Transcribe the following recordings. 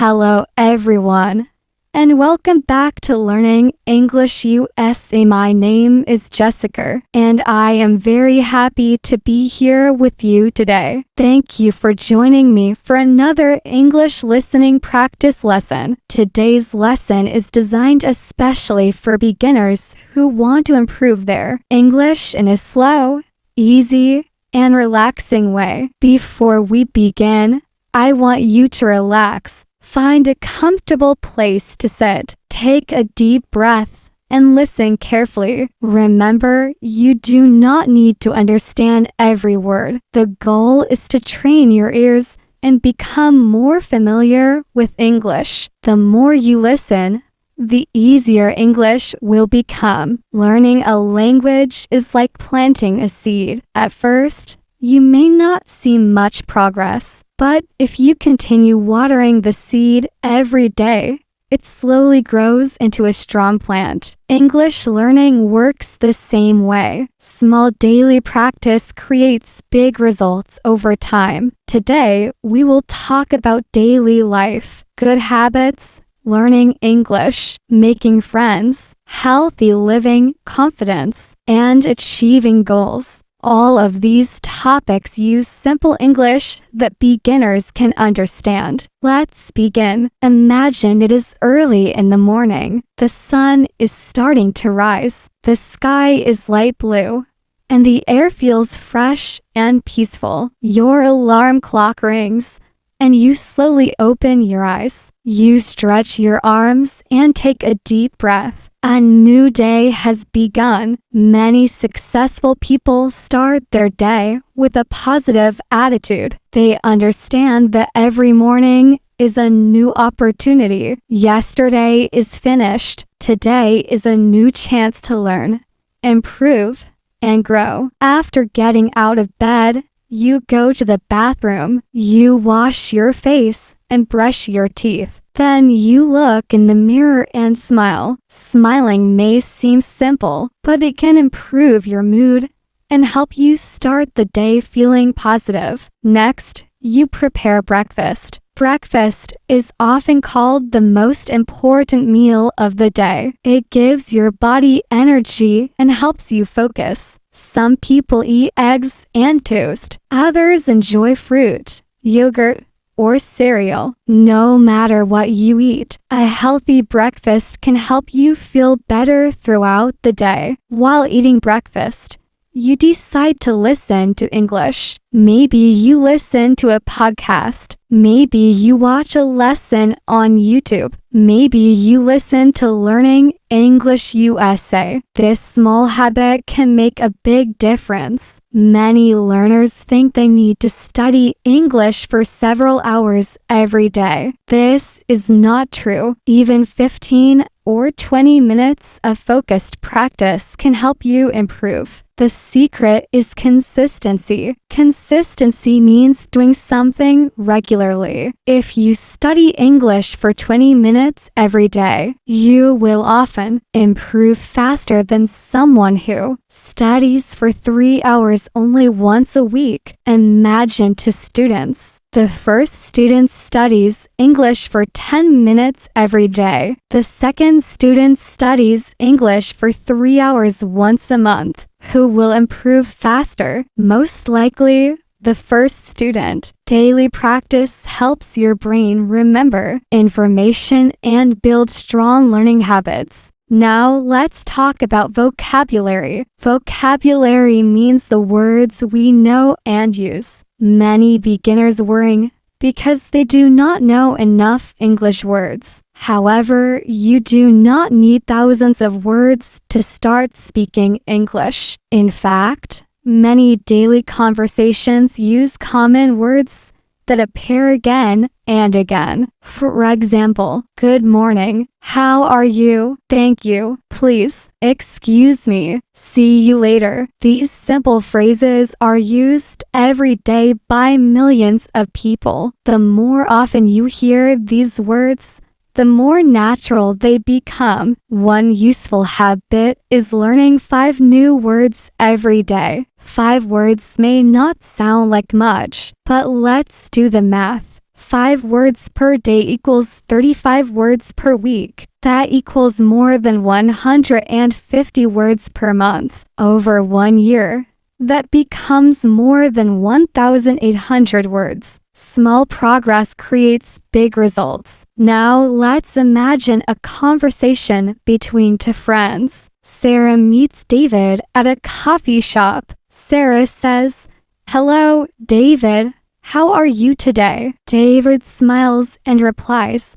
Hello everyone, and welcome back to Learning English USA. My name is Jessica, and I am very happy to be here with you today. Thank you for joining me for another English listening practice lesson. Today's lesson is designed especially for beginners who want to improve their English in a slow, easy, and relaxing way. Before we begin, I want you to relax. Find a comfortable place to sit. Take a deep breath and listen carefully. Remember, you do not need to understand every word. The goal is to train your ears and become more familiar with English. The more you listen, the easier English will become. Learning a language is like planting a seed. At first, you may not see much progress, but if you continue watering the seed every day, it slowly grows into a strong plant. English learning works the same way. Small daily practice creates big results over time. Today, we will talk about daily life, good habits, learning English, making friends, healthy living, confidence, and achieving goals. All of these topics use simple English that beginners can understand. Let's begin. Imagine it is early in the morning. The sun is starting to rise. The sky is light blue, and the air feels fresh and peaceful. Your alarm clock rings, and you slowly open your eyes. You stretch your arms and take a deep breath. A new day has begun. Many successful people start their day with a positive attitude. They understand that every morning is a new opportunity. Yesterday is finished. Today is a new chance to learn, improve, and grow. After getting out of bed, you go to the bathroom. You wash your face and brush your teeth. Then you look in the mirror and smile. Smiling may seem simple, but it can improve your mood and help you start the day feeling positive. Next, you prepare breakfast. Breakfast is often called the most important meal of the day. It gives your body energy and helps you focus. Some people eat eggs and toast. Others enjoy fruit, yogurt, or cereal. No matter what you eat, a healthy breakfast can help you feel better throughout the day. While eating breakfast, you decide to listen to English. Maybe you listen to a podcast. Maybe you watch a lesson on YouTube. Maybe you listen to Learning English USA. This small habit can make a big difference. Many learners think they need to study English for several hours every day. This is not true. Even 15 or 20 minutes of focused practice can help you improve. The secret is consistency. Consistency means doing something regularly. If you study English for 20 minutes every day, you will often improve faster than someone who studies for 3 hours only once a week. Imagine to students. The first student studies English for 10 minutes every day. The second student studies English for 3 hours once a month. Who will improve faster? Most likely, the first student. Daily practice helps your brain remember information and build strong learning habits. Now let's talk about vocabulary. Vocabulary means the words we know and use. Many beginners worry because they do not know enough English words. However, you do not need thousands of words to start speaking English. In fact, many daily conversations use common words that appear again and again. For example, good morning, how are you, thank you, please, excuse me, see you later. These simple phrases are used every day by millions of people. The more often you hear these words, the more natural they become. One useful habit is learning 5 new words every day. 5 words may not sound like much, but let's do the math. 5 words per day equals 35 words per week. That equals more than 150 words per month. Over 1 year, that becomes more than 1,800 words. Small progress creates big results. Now let's imagine a conversation between two friends. Sarah meets David at a coffee shop. Sarah says, "Hello, David. How are you today?" David smiles and replies,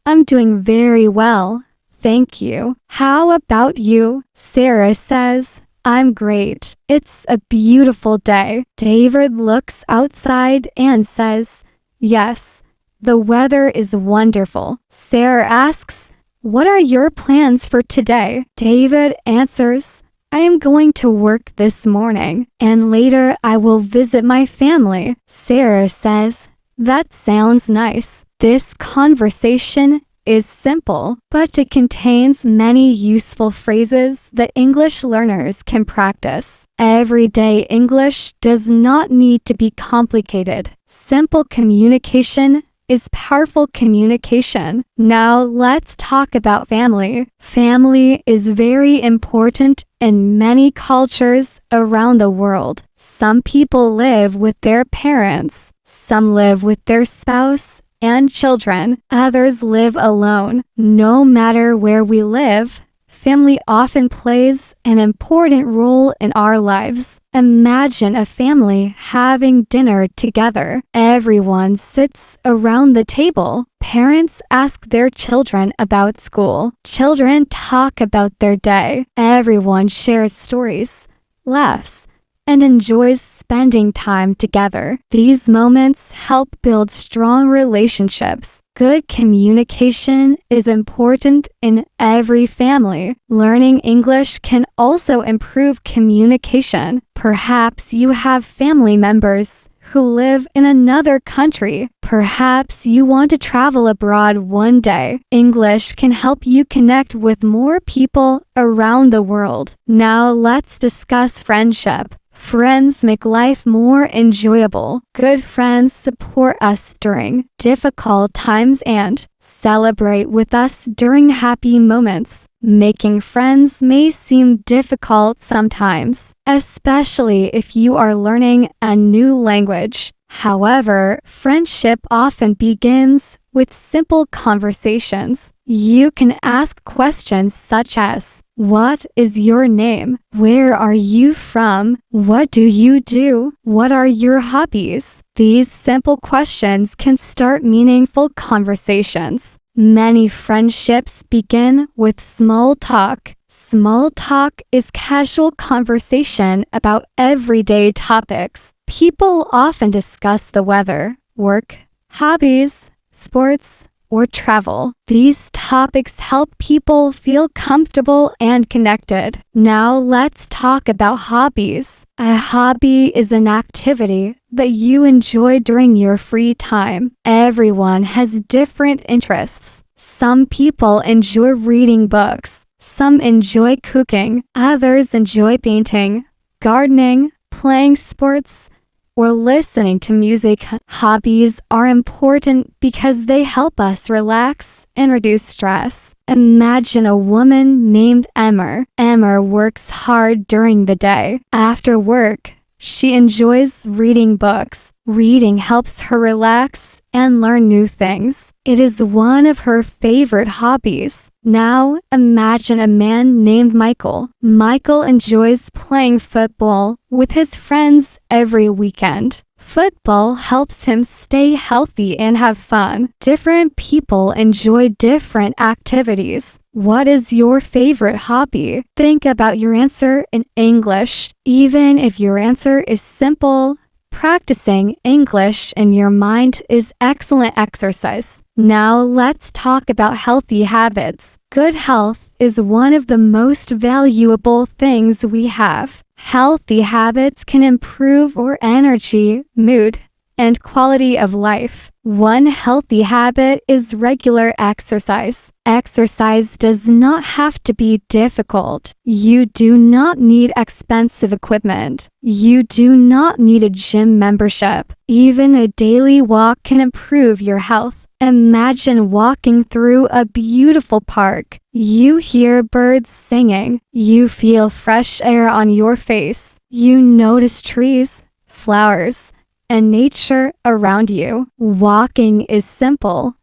"I'm doing very well, thank you. How about you?" Sarah says, "I'm great. It's a beautiful day." David looks outside and says, "Yes, the weather is wonderful." Sarah asks, "What are your plans for today?" David answers, "I am going to work this morning, and later I will visit my family." Sarah says, "That sounds nice." This conversation is simple, but it contains many useful phrases that English learners can practice. Everyday English does not need to be complicated. Simple communication is powerful communication. Now let's talk about family. Family is very important in many cultures around the world. Some people live with their parents, some live with their spouse and children, others live alone. No matter where we live, family often plays an important role in our lives. Imagine a family having dinner together. Everyone sits around the table. Parents ask their children about school. Children talk about their day. Everyone shares stories, laughs, and enjoys spending time together. These moments help build strong relationships. Good communication is important in every family. Learning English can also improve communication. Perhaps you have family members who live in another country. Perhaps you want to travel abroad one day. English can help you connect with more people around the world. Now let's discuss friendship. Friends make life more enjoyable. Good friends support us during difficult times and celebrate with us during happy moments. Making friends may seem difficult sometimes, especially if you are learning a new language. However, friendship often begins with simple conversations. You can ask questions such as, "What is your name? Where are you from? What do you do? What are your hobbies?" These simple questions can start meaningful conversations. Many friendships begin with small talk. Small talk is casual conversation about everyday topics. People often discuss the weather, work, hobbies, sports, or travel. These topics help people feel comfortable and connected. Now let's talk about hobbies. A hobby is an activity that you enjoy during your free time. Everyone has different interests. Some people enjoy reading books. Some enjoy cooking. Others enjoy painting, gardening, playing sports, or listening to music. Hobbies are important because they help us relax and reduce stress. Imagine a woman named Emma. Emma works hard during the day. After work, she enjoys reading books. Reading helps her relax and learn new things. It is one of her favorite hobbies. Now, imagine a man named Michael. Michael enjoys playing football with his friends every weekend. Football helps him stay healthy and have fun. Different people enjoy different activities. What is your favorite hobby? Think about your answer in English. Even if your answer is simple, practicing English in your mind is excellent exercise. Now let's talk about healthy habits. Good health is one of the most valuable things we have. Healthy habits can improve our energy, mood, and quality of life. One healthy habit is regular exercise. Exercise does not have to be difficult. You do not need expensive equipment. You do not need a gym membership. Even a daily walk can improve your health. Imagine walking through a beautiful park. You hear birds singing. You feel fresh air on your face. You notice trees, flowers, and nature around you. Walking is simple,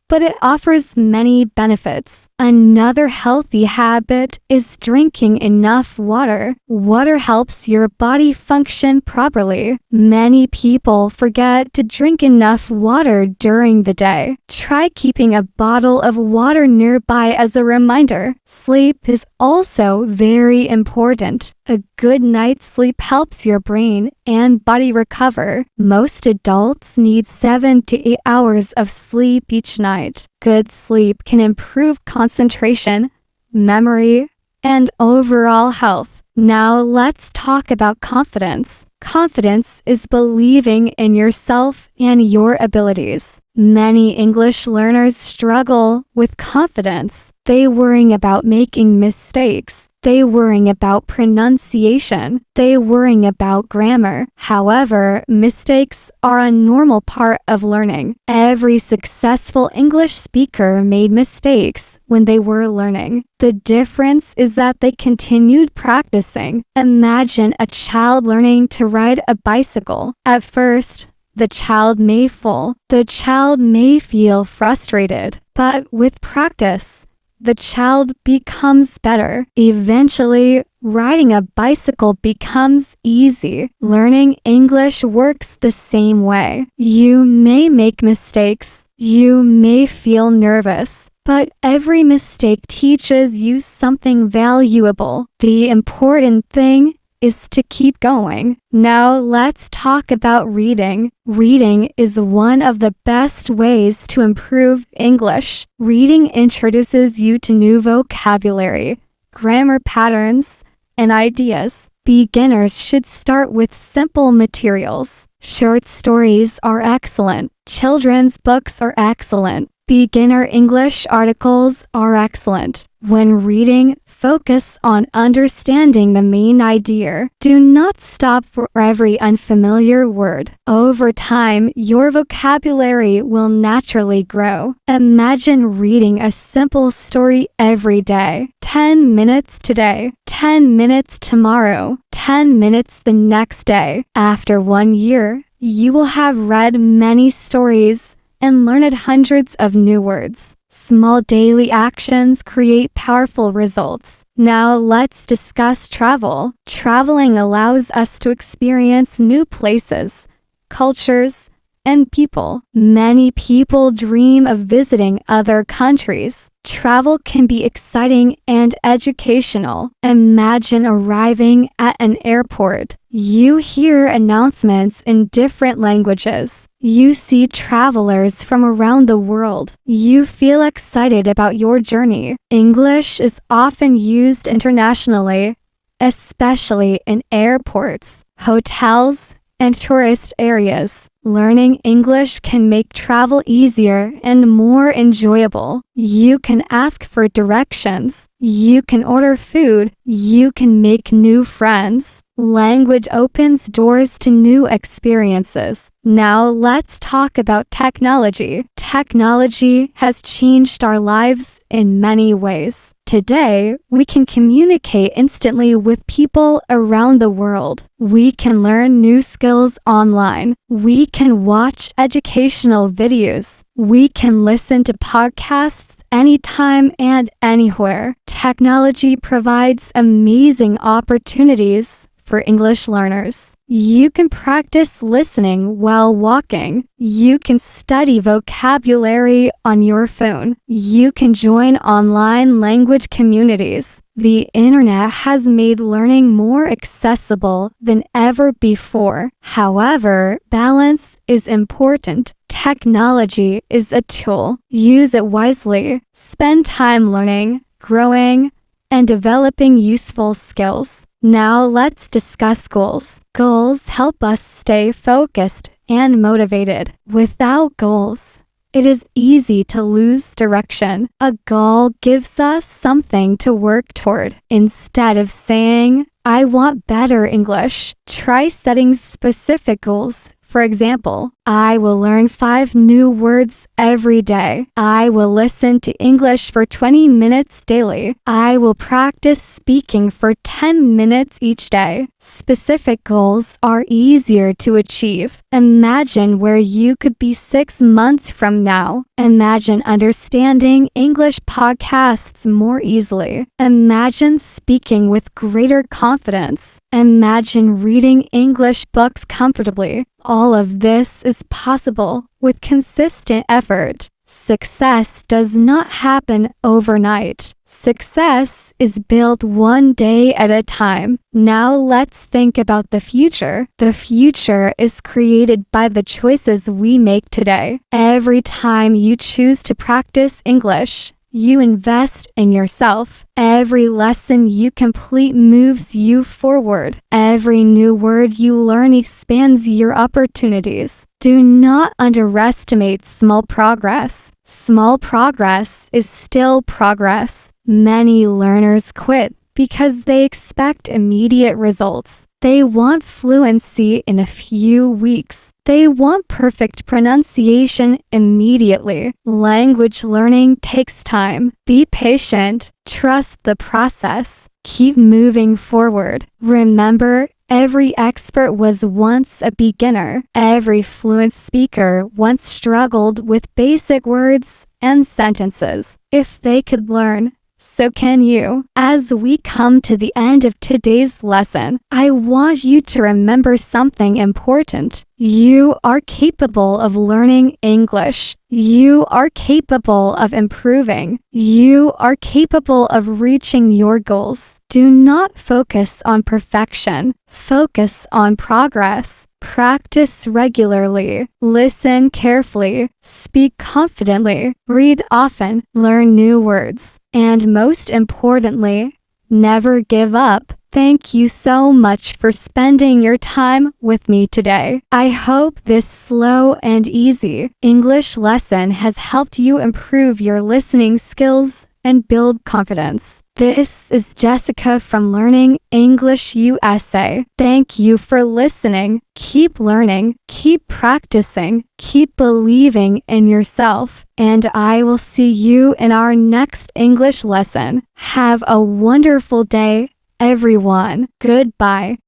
but it offers many benefits. Another healthy habit is drinking enough water. Water helps your body function properly. Many people forget to drink enough water during the day. Try keeping a bottle of water nearby as a reminder. Sleep is also very important. A good night's sleep helps your brain and body recover. Most adults need 7 to 8 hours of sleep each night. Good sleep can improve concentration, memory, and overall health. Now let's talk about confidence. Confidence is believing in yourself and your abilities. Many English learners struggle with confidence. They worry about making mistakes. They worry about pronunciation. They worry about grammar. However, mistakes are a normal part of learning. Every successful English speaker made mistakes when they were learning. The difference is that they continued practicing. Imagine a child learning to ride a bicycle. At first, the child may fall. The child may feel frustrated. But with practice, the child becomes better. Eventually, riding a bicycle becomes easy. Learning English works the same way. You may make mistakes. You may feel nervous. But every mistake teaches you something valuable. The important thing is to keep going. Now let's talk about reading. Reading is one of the best ways to improve English. Reading introduces you to new vocabulary, grammar patterns, and ideas. Beginners should start with simple materials. Short stories are excellent. Children's books are excellent. Beginner English articles are excellent. When reading, focus on understanding the main idea. Do not stop for every unfamiliar word. Over time, your vocabulary will naturally grow. Imagine reading a simple story every day. 10 minutes today, 10 minutes tomorrow, 10 minutes the next day. After 1 year, you will have read many stories and learned hundreds of new words. Small daily actions create powerful results. Now let's discuss travel. Traveling allows us to experience new places, cultures, and people. Many people dream of visiting other countries. Travel can be exciting and educational. Imagine arriving at an airport. You hear announcements in different languages. You see travelers from around the world. You feel excited about your journey. English is often used internationally, especially in airports, hotels, and tourist areas. Learning English can make travel easier and more enjoyable. You can ask for directions. You can order food. You can make new friends. Language opens doors to new experiences. Now let's talk about technology. Technology has changed our lives in many ways. Today, we can communicate instantly with people around the world. We can learn new skills online. We can watch educational videos. We can listen to podcasts anytime and anywhere. Technology provides amazing opportunities for English learners. You can practice listening while walking. You can study vocabulary on your phone. You can join online language communities. The internet has made learning more accessible than ever before. However, balance is important. Technology is a tool. Use it wisely. Spend time learning, growing, and developing useful skills. Now let's discuss goals. Goals help us stay focused and motivated. Without goals, it is easy to lose direction. A goal gives us something to work toward. Instead of saying, I want better English, try setting specific goals. For example, I will learn 5 new words every day. I will listen to English for 20 minutes daily. I will practice speaking for 10 minutes each day. Specific goals are easier to achieve. Imagine where you could be 6 months from now. Imagine understanding English podcasts more easily. Imagine speaking with greater confidence. Imagine reading English books comfortably. All of this is possible with consistent effort. Success does not happen overnight. Success is built one day at a time. Now let's think about the future. The future is created by the choices we make today. Every time you choose to practice English, you invest in yourself. Every lesson you complete moves you forward. Every new word you learn expands your opportunities. Do not underestimate small progress. Small progress is still progress. Many learners quit because they expect immediate results. They want fluency in a few weeks. They want perfect pronunciation immediately. Language learning takes time. Be patient. Trust the process. Keep moving forward. Remember, every expert was once a beginner. Every fluent speaker once struggled with basic words and sentences. If they could learn, so can you. As we come to the end of today's lesson, I want you to remember something important. You are capable of learning English. You are capable of improving. You are capable of reaching your goals. Do not focus on perfection. Focus on progress. Practice regularly. Listen carefully. Speak confidently. Read often. Learn new words. And most importantly, never give up. Thank you so much for spending your time with me today. I hope this slow and easy English lesson has helped you improve your listening skills and build confidence. This is Jessica from Learning English USA. Thank you for listening. Keep learning, keep practicing, keep believing in yourself, and I will see you in our next English lesson. Have a wonderful day, everyone. Goodbye.